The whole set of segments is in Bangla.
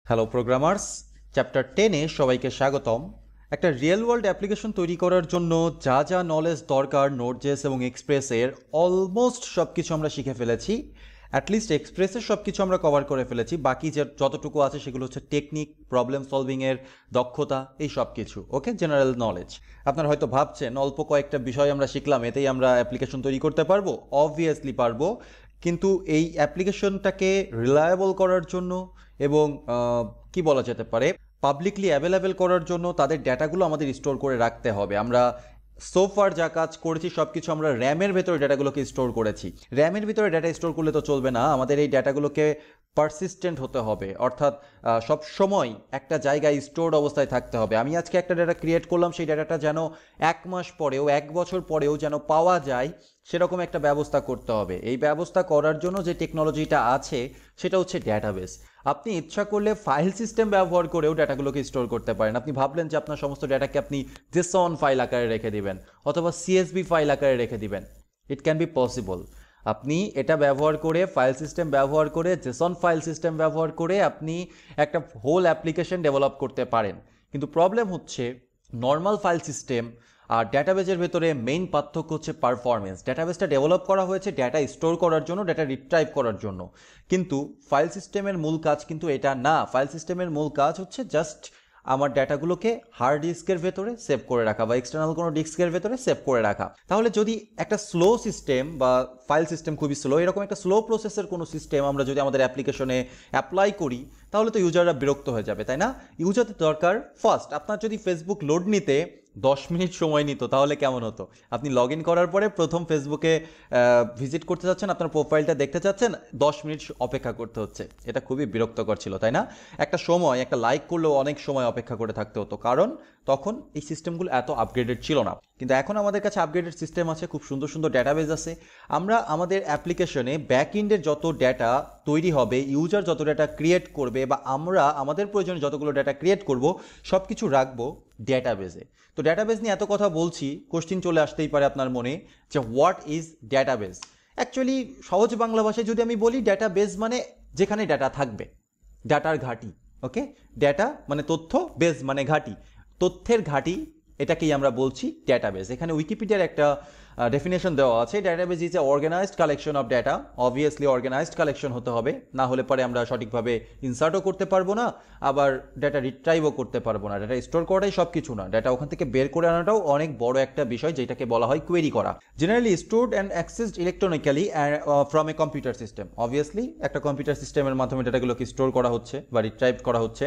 হ্যালো প্রোগ্রামার্স, চ্যাপ্টার 10-এ সবাইকে স্বাগতম। একটা রিয়েল ওয়ার্ল্ড অ্যাপ্লিকেশন তৈরি করার জন্য যা যা নলেজ দরকার নোড.জেএস এবং এক্সপ্রেসের অলমোস্ট সব কিছু আমরা শিখে ফেলেছি। অ্যাটলিস্ট এক্সপ্রেসের সব কিছু আমরা কভার করে ফেলেছি। বাকি যে যতটুকু আছে সেগুলো হচ্ছে টেকনিক, প্রবলেম সলভিংয়ের দক্ষতা, এই সব কিছু। ওকে, জেনারেল নলেজ। আপনারা হয়তো ভাবছেন অল্প কয়েকটা বিষয় আমরা শিখলাম, এতেই আমরা অ্যাপ্লিকেশন তৈরি করতে পারবো। অবভিয়াসলি পারবো, কিন্তু এই অ্যাপ্লিকেশনটাকে রিলায়েবল করার জন্য এবং কি বলা যেতে পারে পাবলিকলি অ্যাভেলেবেল করার জন্য তাদের ডেটাগুলো আমাদের স্টোর করে রাখতে হবে। আমরা সোফার যা কাজ করেছি সব কিছু আমরা র্যামের ভেতরে ডেটাগুলোকে স্টোর করেছি। র্যামের ভিতরে ডেটা স্টোর করলে তো চলবে না, আমাদের এই ডেটাগুলোকে পারসিস্টেন্ট হতে হবে, অর্থাৎ সব সময় একটা জায়গায় স্টোরড অবস্থায় থাকতে হবে। আমি আজকে একটা ডেটা ক্রিয়েট করলাম, সেই ডেটাটা যেন 1 মাস পরেও 1 বছর পরেও যেন পাওয়া যায়, সেরকম একটা ব্যবস্থা করতে হবে। এই ব্যবস্থা করার জন্য যে টেকনোলজিটা আছে সেটা হচ্ছে ডেটাবেস। আপনি ইচ্ছা করলে ফাইল সিস্টেম ব্যবহার করেও ডেটাগুলোকে স্টোর করতে পারেন। আপনি ভাবলেন যে আপনার সমস্ত ডেটাকে আপনি জেসন ফাইল আকারে রেখে দিবেন অথবা সিএসভি ফাইল আকারে রেখে দিবেন, ইট ক্যান বি পসিবল। আপনি এটা ব্যবহার করে ফাইল সিস্টেম ব্যবহার করে জেসন ফাইল সিস্টেম ব্যবহার করে আপনি একটা হোল অ্যাপ্লিকেশন ডেভেলপ করতে পারেন। কিন্তু প্রবলেম হচ্ছে নর্মাল ফাইল সিস্টেম আর ডেটাবেজের ভেতরে মেইন পার্থক্য হচ্ছে পারফরমেন্স। ডেটাবেসটা ডেভেলপ করা হয়েছে ডেটা স্টোর করার জন্য, ডেটা রিট্রাইভ করার জন্য, কিন্তু ফাইল সিস্টেমের মূল কাজ কিন্তু এটা না। ফাইল সিস্টেমের মূল কাজ হচ্ছে জাস্ট আমার ডেটাগুলোকে হার্ড ডিস্কের ভেতরে সেভ করে রাখা বা এক্সটার্নাল কোনো ডিস্কের ভেতরে সেভ করে রাখা। তাহলে যদি একটা স্লো সিস্টেম বা ফাইল সিস্টেম খুবই স্লো, এরকম একটা স্লো প্রসেসের কোনো সিস্টেম আমরা যদি আমাদের অ্যাপ্লিকেশনে অ্যাপ্লাই করি তাহলে তো ইউজাররা বিরক্ত হয়ে যাবে, তাই না? ইউজারদের দরকার ফার্স্ট। আপনার যদি ফেসবুক লোড নিতে 10 মিনিট সময় নিত তাহলে কেমন হতো? আপনি লগ ইন করার পরে প্রথম ফেসবুকে ভিজিট করতে যাচ্ছেন, আপনার প্রোফাইলটা দেখতে চাচ্ছেন, 10 মিনিট অপেক্ষা করতে হচ্ছে। এটা খুবই বিরক্তকর ছিল, তাই না? একটা সময় একটা লাইক করলেও অনেক সময় অপেক্ষা করে থাকতে হতো, কারণ তখন এই সিস্টেমগুলো এত আপগ্রেডেড ছিল না। কিন্তু এখন আমাদের কাছে আপগ্রেডেড সিস্টেম আছে, খুব সুন্দর সুন্দর ডেটাবেস আছে। আমরা আমাদের অ্যাপ্লিকেশনে ব্যাক এন্ডের যত ডেটা তৈরি হবে, ইউজার যত ডেটা ক্রিয়েট করবে বা আমরা আমাদের প্রয়োজনে যতগুলো ডেটা ক্রিয়েট করব, সব কিছু রাখবো ডেটাবেসে। তো ডেটাবেস নিয়ে এত কথা বলছি, কোশ্চিন চলে আসতেই পারে আপনার মনে যে হোয়াট ইজ ডেটাবেস। অ্যাকচুয়ালি সহজ বাংলা ভাষায় যদি আমি বলি, ডেটাবেস মানে যেখানে ডেটা থাকবে, ডাটার ঘাঁটি। ওকে, ডেটা মানে তথ্য, বেস মানে ঘাঁটি, তথ্যের ঘাঁটি, এটাকেই আমরা বলছি ডেটাবেস। এখানে উইকিপিডিয়ার একটা ডেফিনেশন দেওয়া আছে, database is a organised collection of data. Obviously organised collection হতে হবে, না হলে পরে আমরা সঠিকভাবে ইনসার্টও করতে পারবো না, আবার ডেটা রিট্রাইভও করতে পারবো না। ডেটা স্টোর করাটাই সব কিছু না, ডেটা ওখান থেকে বের করে আনাটাও অনেক বড় একটা বিষয়, যেটাকে বলা হয় কোয়েরি করা। Generally stored and accessed electronically from a computer system. Obviously একটা কম্পিউটার সিস্টেমের মাধ্যমে ডেটাগুলোকে স্টোর করা হচ্ছে বা রিট্রাইভ করা হচ্ছে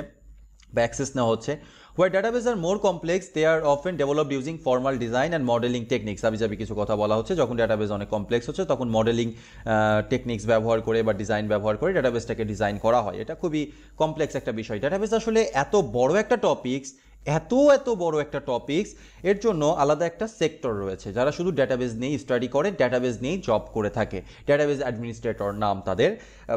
বা অ্যাক্সেস নেওয়া হচ্ছে। Where databases are more complex, they are often developed using formal design and modeling techniques. আবিজাবি কিছু কথা বলা হচ্ছে, যখন ডেটাবেস অনেক কমপ্লেক্স হচ্ছে তখন মডেলিং টেকনিক্স ব্যবহার করে বা ডিজাইন ব্যবহার করে ডেটাবেসটাকে ডিজাইন করা হয়। এটা খুবই কমপ্লেক্স একটা বিষয়। ডেটাবেস আসলে এত বড় একটা টপিকস, এত বড় একটা টপিকস, এর জন্য আলাদা একটা সেক্টর রয়েছে যারা শুধু ডেটাবেস নিয়েই স্টাডি করে, ডেটাবেস নিয়েই জব করে থাকে। ডেটাবেস অ্যাডমিনিস্ট্রেটর নাম তাদের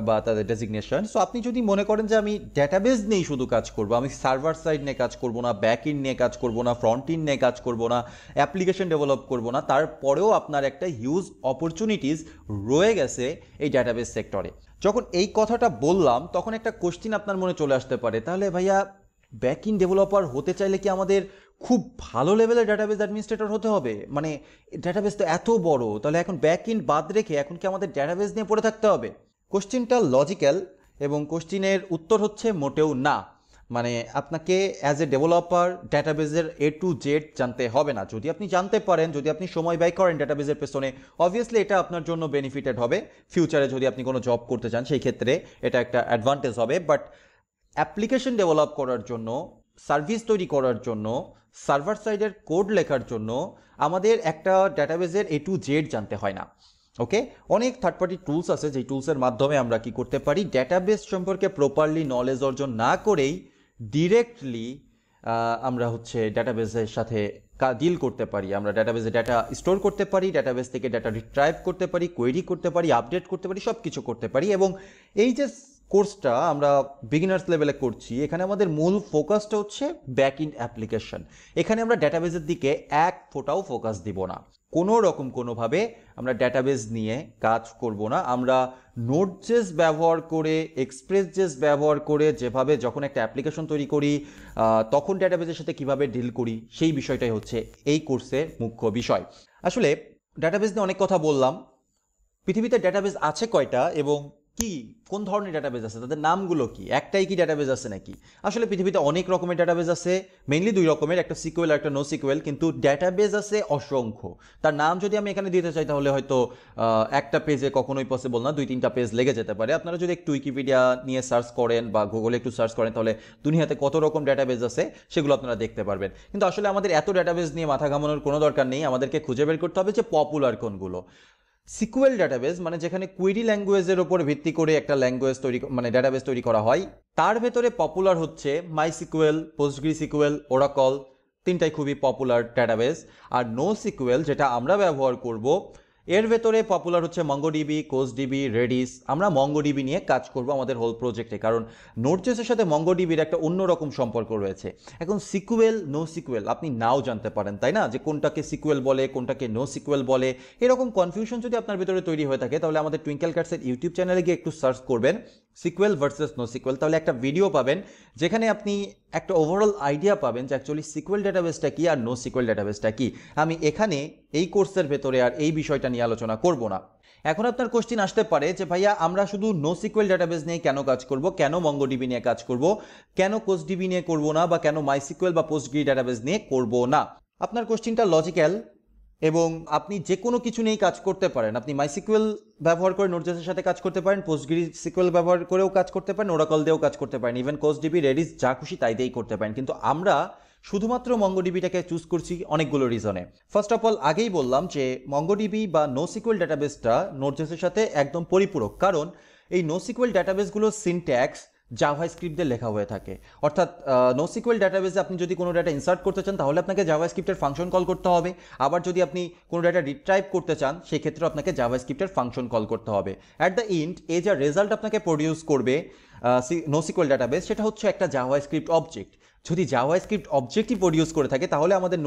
বা তাদের ডেজিগনেশন। সো আপনি যদি মনে করেন যে আমি ডেটাবেস নিয়েই শুধু কাজ করব, আমি সার্ভার সাইড নিয়ে কাজ করব না, ব্যাক এন্ড নিয়ে কাজ করব না, ফ্রন্ট এন্ড নিয়ে কাজ করব না, অ্যাপ্লিকেশন ডেভেলপ করব না, তারপরেও আপনার একটা হিউজ অপরচুনিটিস রয়ে গেছে এই ডেটাবেস সেক্টরে। যখন এই কথাটা বললাম তখন একটা কোশ্চিন আপনার মনে চলে আসতে পারে, তাহলে ভাইয়া ব্যাক এন্ড ডেভেলপার হতে চাইলে কি আমাদের খুব ভালো লেভেলের ডেটাবেস অ্যাডমিনিস্ট্রেটর হতে হবে? মানে ডেটাবেস তো এত বড়, তাহলে এখন ব্যাক এন্ড বাদ রেখে এখন কি আমাদের ডেটাবেস নিয়ে পড়ে থাকতে হবে? কোশ্চিনটা লজিক্যাল এবং কোশ্চিনের উত্তর হচ্ছে মোটেও না। মানে আপনাকে অ্যাজ এ ডেভেলপার ডেটাবেসের এ টু জেড জানতে হবে না। যদি আপনি জানতে পারেন, যদি আপনি সময় ব্যয় করেন ডেটাবেসের পেছনে, অবভিয়াসলি এটা আপনার জন্য বেনিফিটেড হবে। ফিউচারে যদি আপনি কোনো জব করতে চান সেই ক্ষেত্রে এটা একটা অ্যাডভান্টেজ হবে। বাট অ্যাপ্লিকেশন ডেভেলপ করার জন্য, সার্ভিস তৈরি করার জন্য, সার্ভার সাইডের কোড লেখার জন্য আমাদের একটা ডেটাবেসের এ টু জেড জানতে হয় না। ওকে, অনেক থার্ড পার্টি টুলস আছে যেই টুলসের মাধ্যমে আমরা কি করতে পারি, ডেটাবেস সম্পর্কে প্রপারলি নলেজ অর্জন না করেই ডিরেক্টলি আমরা হচ্ছে ডেটাবেসের সাথে ডিল করতে পারি। আমরা ডেটাবেসে ডেটা স্টোর করতে পারি, ডেটাবেস থেকে ডেটা রিট্রাইভ করতে পারি, কোয়েরি করতে পারি, আপডেট করতে পারি, সব কিছু করতে পারি। এবং এই যে কোর্সটা আমরা বিগিনার্স লেভেলে করছি, এখানে আমাদের মূল ফোকাসটা হচ্ছে ব্যাক এন্ড অ্যাপ্লিকেশন। এখানে আমরা ডেটাবেসের দিকে এক ফোঁটাও ফোকাস দিব না। কোনোভাবে আমরা ডেটাবেস নিয়ে কাজ করব না। আমরা নোটজেস ব্যবহার করে, এক্সপ্রেসজেস ব্যবহার করে যেভাবে যখন একটা অ্যাপ্লিকেশন তৈরি করি তখন ডেটাবেসের সাথে কিভাবে ডিল করি, সেই বিষয়টাই হচ্ছে এই কোর্সের মুখ্য বিষয়। আসলে ডেটাবেস নিয়ে অনেক কথা বললাম। পৃথিবীতে ডেটাবেস আছে কয়টা এবং কি কোন ধরনের ডেটাবেস আছে, তাদের নামগুলো কি, একটাই কি ডেটাবেস আছে নাকি? আসলে পৃথিবীতে অনেক রকমের ডেটাবেস আছে, মেইনলি দুই রকমের, একটা সিকুয়েল আর একটা নো সিকুয়েল, কিন্তু ডেটাবেস আছে অসংখ্য। তার নাম যদি আমি এখানে দিতে চাই তাহলে হয়তো একটা পেজে কখনোই পসিবল না, 2-3টা পেজ লেগে যেতে পারে। আপনারা যদি একটু উইকিপিডিয়া নিয়ে সার্চ করেন বা গুগলে একটু সার্চ করেন তাহলে দুনিয়াতে কত রকম ডেটাবেস আছে সেগুলো আপনারা দেখতে পারবেন। কিন্তু আসলে আমাদের এত ডেটাবেস নিয়ে মাথা ঘামানোর কোনো দরকার নেই, আমাদেরকে খুঁজে বের করতে হবে যে পপুলার কোনগুলো। সিকুয়েল ডেটাবেস মানে যেখানে কুয়েরি ল্যাঙ্গুয়েজের উপর ভিত্তি করে একটা ল্যাঙ্গুয়েজ তৈরি, মানে ডেটাবেস তৈরি করা হয়, তার ভেতরে পপুলার হচ্ছে মাই সিকুয়েল, পোস্টগ্রিসিকুয়েল, ওরাকল, তিনটাই খুবই পপুলার ডেটাবেস। আর নো সিকুয়েল যেটা আমরা ব্যবহার করব, এর ভেতরে পপুলার হচ্ছে মঙ্গোডিবি, কোস্টডিবি, রেডিস। আমরা মঙ্গোডিবি নিয়ে কাজ করব আমাদের হোল প্রজেক্টে, কারণ নোটজেসের সাথে মঙ্গোডিবির একটা অন্যরকম সম্পর্ক রয়েছে। এখন সিকুয়েল, নো সিকুয়েল আপনি নাও জানতে পারেন, তাই না, যে কোনটাকে সিকুয়েল বলে কোনটাকে নো সিকুয়েল বলে। এরকম কনফিউশন যদি আপনার ভিতরে তৈরি হয়ে থাকে তাহলে আমাদের টুইঙ্কেল ক্যাটসের ইউটিউব চ্যানেলে গিয়ে একটু সার্চ করবেন সিকুয়েল ভার্সেস নো সিকুয়েল, তাহলে একটা ভিডিও পাবেন যেখানে আপনি একটা ওভারঅল আইডিয়া পাবেন যে অ্যাকচুয়ালি সিকুয়েল ডেটাবেসটা কি আর নো সিকুয়েল ডেটাবেসটা কি। আমি এখানে এই কোর্সের ভেতরে আর এই বিষয়টা নিয়ে আলোচনা করব না। এখন আপনার কোশ্চেন আসতে পারে যে ভাইয়া আমরা শুধু নো সিকুয়েল ডেটাবেস নিয়ে কেন কাজ করব, কেন মঙ্গোডিবি নিয়ে কাজ করব, কেন কোস্টডিবি নিয়ে করব না, বা কেন মাই সিকুয়েল বা পোস্টগ্রি ডেটাবেস নিয়ে করব না। আপনার কোশ্চেনটা লজিক্যাল এবং আপনি যে কোনো কিছু নিয়েই কাজ করতে পারেন। আপনি মাইসিকুয়েল ব্যবহার করে নোটজেসের সাথে কাজ করতে পারেন, পোস্টগ্রি সিকুয়েল ব্যবহার করেও কাজ করতে পারেন, ওরাকল দিয়েও কাজ করতে পারেন, ইভেন কোস্টডিবি, রেডিস যা খুশি তাই দিয়েই করতে পারেন। কিন্তু আমরা শুধুমাত্র মঙ্গোডিবিটাকে চুজ করছি অনেকগুলো রিজনে। ফার্স্ট অফ অল আগেই বললাম যে মঙ্গোডিবি বা নো সিকুয়েল ডাটাবেসটা নোটজেসের সাথে একদম পরিপূরক, কারণ এই নো সিকুয়েল ডাটাবেসগুলোর সিনট্যাক্স জাভাস্ক্রিপ্ট দিয়ে লেখা হয়ে থাকে। অর্থাৎ নো সিকুয়েল ডাটাবেসে আপনি যদি কোনো ডাটা ইনসার্ট করতে চান তাহলে আপনাকে জাভাস্ক্রিপ্টের ফাংশন কল করতে হবে, আবার যদি আপনি কোনো ডাটা রিট্রাইভ করতে চান সেই ক্ষেত্রে আপনাকে জাভাস্ক্রিপ্টের ফাংশন কল করতে হবে। অ্যাট দ্য এন্ড এই যা রেজাল্ট আপনাকে প্রডিউস করবে নো সিকুয়েল ডাটাবেস, সেটা হচ্ছে একটা জাভাস্ক্রিপ্ট অবজেক্ট। যদি জাভাস্ক্রিপ্ট অবজেক্টই প্রডিউস করে থাকে তাহলে আমাদের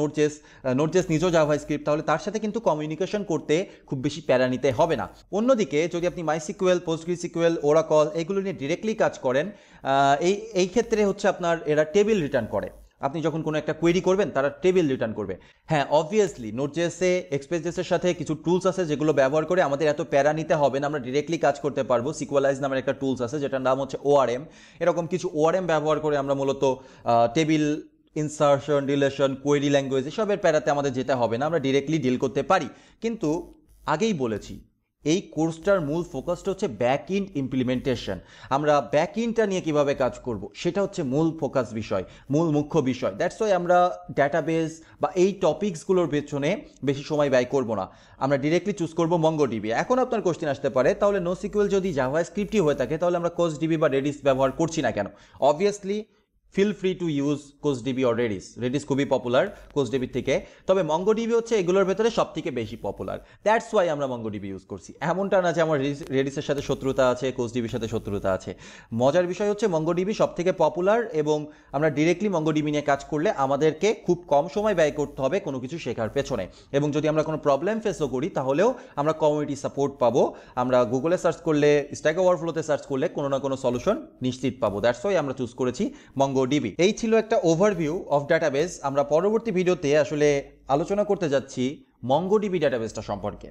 নোটজেস নিজেও জাভাস্ক্রিপ্ট, তাহলে তার সাথে কিন্তু কমিউনিকেশন করতে খুব বেশি প্যারা নিতে হবে না। অন্যদিকে যদি আপনি মাইসিকুয়েল, পোস্টগ্রিসিকুয়েল, ওরাকল এগুলো নিয়ে ডিরেক্টলি কাজ করেন, এই ক্ষেত্রে হচ্ছে আপনার এরা টেবিল রিটার্ন করে। আপনি যখন কোনো একটা কোয়েরি করবেন তারা টেবিল রিটার্ন করবে। হ্যাঁ, অবভিয়াসলি নোটজেসে, এক্সপ্রেসজেসের সাথে কিছু টুলস আছে যেগুলো ব্যবহার করে আমাদের এত প্যারা নিতে হবে না, আমরা ডিরেক্টলি কাজ করতে পারবো। সিকুয়ালাইজ নামের একটা টুলস আছে যেটার নাম হচ্ছে ওআরএম। এরকম কিছু ওআরএম ব্যবহার করে আমরা মূলত table insertion, deletion, query language এসবের প্যারাতে আমাদের যেতে হবে না, আমরা ডিরেক্টলি ডিল করতে পারি। কিন্তু আগেই বলেছি এই কোর্সটার মূল ফোকাসটা হচ্ছে ব্যাক ইন্ড ইমপ্লিমেন্টেশন। আমরা ব্যাক ইন্ডটা নিয়ে কিভাবে কাজ করব সেটা হচ্ছে মূল ফোকাস বিষয়, মূল মুখ্য বিষয়। দ্যাটস ওয়াই আমরা ডাটাবেস বা এই টপিকসগুলোর পেছনে বেশি সময় ব্যয় করব না, আমরা ডিরেক্টলি চুজ করব মঙ্গোডিবি। এখন আপনার কোশ্চেন আসতে পারে তাহলে নো সিকুয়েল যদি জাভাস্ক্রিপ্টই হয়ে থাকে তাহলে আমরা কোস্টডিবি বা রেডিস ব্যবহার করছি না কেন? Obviously feel free to use CouchDB or Redis. Redis খুবই পপুলার কোস্টডিবির থেকে, তবে মঙ্গোডিবি হচ্ছে এগুলোর ভেতরে সব থেকে বেশি পপুলার। দ্যাটস ওয়াই আমরা মঙ্গোডিবি ইউজ করছি। এমনটা না যে আমার রেডিসের সাথে শত্রুতা আছে, কোস্টডিবির সাথে শত্রুতা আছে। মজার বিষয় হচ্ছে মঙ্গোডিবি সব থেকে পপুলার এবং আমরা ডিরেক্টলি মঙ্গোডিবি নিয়ে কাজ করলে আমাদেরকে খুব কম সময় ব্যয় করতে হবে কোনো কিছু শেখার পেছনে, এবং যদি আমরা কোনো প্রবলেম ফেসও করি তাহলেও আমরা কমিউনিটি সাপোর্ট পাবো। আমরা গুগলে সার্চ করলে, স্ট্যাক ওভারফ্লোতে সার্চ করলে কোনো না কোনো সলিউশন নিশ্চিত পাবো। দ্যাটস ওয়াই আমরা চুজ করেছি মঙ্গোডিবি। এই ছিল একটা ওভারভিউ অফ ডাটাবেস। আমরা পরবর্তী ভিডিওতে আসলে আলোচনা করতে যাচ্ছি মঙ্গোডিবি ডাটাবেসটা সম্পর্কে,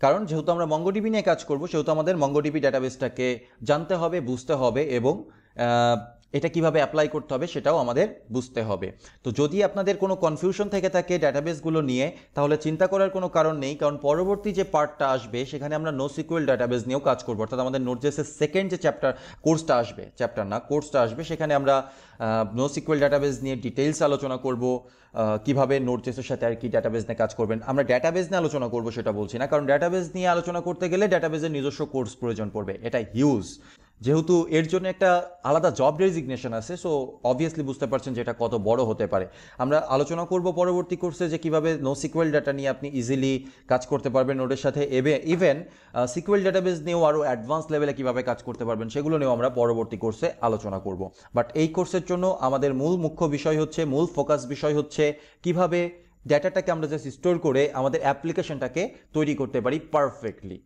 কারণ যেহেতু আমরা মঙ্গোডিবি নিয়ে কাজ করব সেহেতু আমাদের মঙ্গোডিবি ডাটাবেসটাকে জানতে হবে, বুঝতে হবে এবং এটা কিভাবে অ্যাপ্লাই করতে হবে সেটাও আমাদের বুঝতে হবে। তো যদি আপনাদের কোনো কনফিউশন থেকে থাকে ডাটাবেসগুলো নিয়ে তাহলে চিন্তা করার কোনো কারণ নেই, কারণ পরবর্তী যে পার্টটা আসবে সেখানে আমরা নো সিকুয়েল ডাটাবেস নিয়েও কাজ করবো। অর্থাৎ আমাদের নোটজেসের সেকেন্ড যে কোর্সটা আসবে সেখানে আমরা নো সিকুয়েল ডাটাবেস নিয়ে ডিটেইলস আলোচনা করব, কিভাবে নোটজেসের সাথে আর কি ডাটাবেস নিয়ে কাজ করবেন। আমরা ডাটাবেস নিয়ে আলোচনা করবো সেটা বলছি না, কারণ ডাটাবেস নিয়ে আলোচনা করতে গেলে ডাটাবেসের নিজস্ব কোর্স প্রয়োজন পড়বে, এটা হিউজ। যেহেতু এর জন্য একটা আলাদা জব ডেজিগনেশন আছে, সো অবভিয়াসলি বুঝতে পারছেন যে এটা কত বড় হতে পারে। আমরা আলোচনা করব পরবর্তী কোর্সে যে কিভাবে নো সিকুয়েল ডাটা নিয়ে আপনি ইজিলি কাজ করতে পারবেন নোটের সাথে, ইভেন সিকুয়েল ডাটাবেস নিয়েও আরও অ্যাডভান্স লেভেলে কিভাবে কাজ করতে পারবেন সেগুলো নিয়েও আমরা পরবর্তী কোর্সে আলোচনা করব। বাট এই কোর্সের জন্য আমাদের মূল মুখ্য বিষয় হচ্ছে, মূল ফোকাস বিষয় হচ্ছে কিভাবে ডেটাটাকে আমরা জাস্ট স্টোর করে আমাদের অ্যাপ্লিকেশনটাকে তৈরি করতে পারি পারফেক্টলি।